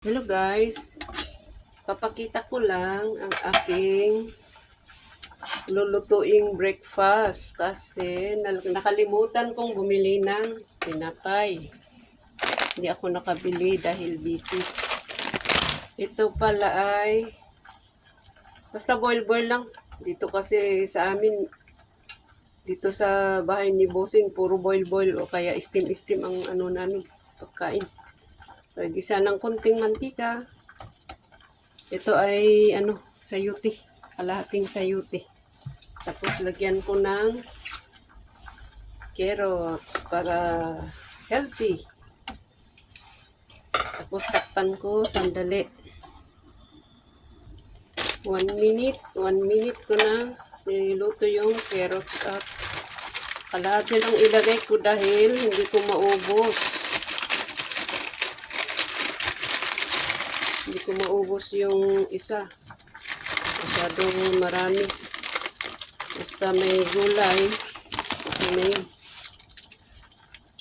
Hello guys, papakita ko lang ang aking lulutuing breakfast kasi nakalimutan kong bumili ng tinapay. Hindi ako nakabili dahil busy. Ito pala ay basta boil lang. Dito kasi sa amin, dito sa bahay ni Bossing, puro boil o kaya steam ang ano namin, pagkain. So, gisa ng konting mantika. Ito ay sayuti, kalahating sayuti. Tapos lagyan ko ng carrots para healthy. Tapos takpan ko sandali. 1 minute ko na niluto yung carrots at kalahati lang ilagay ko dahil hindi ko maubos. Hindi ko maubos yung isa. Masyadong marami. Basta may gulay. Okay na yun.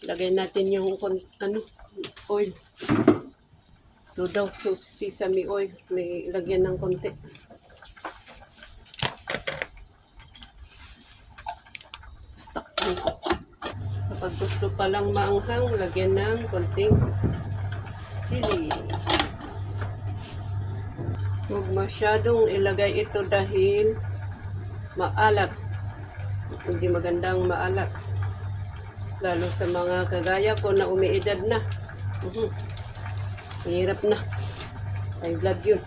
Lagay natin yung oil. Ito daw, sesame oil. May lagyan ng konti. Takpan ko. Kapag gusto palang maanghang, lagyan ng konting chili. Huwag masyadong ilagay ito dahil maalat. Hindi magandang maalat. Lalo sa mga kagaya ko na umiidad na. Mahirap na. High blood yun.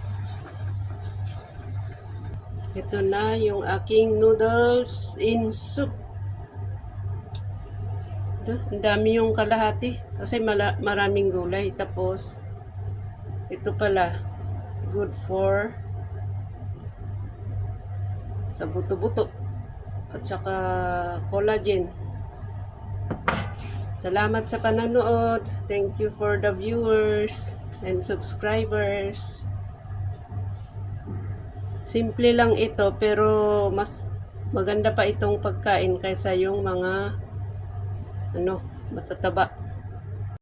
Ito na yung aking noodles in soup. Ito, ang dami yung kalahati. Kasi maraming gulay. Tapos, ito pala. Good for sa buto-buto at saka collagen. Salamat sa panonood. Thank you for the viewers and subscribers. Simple lang ito pero mas maganda pa itong pagkain kaysa yung mga matataba.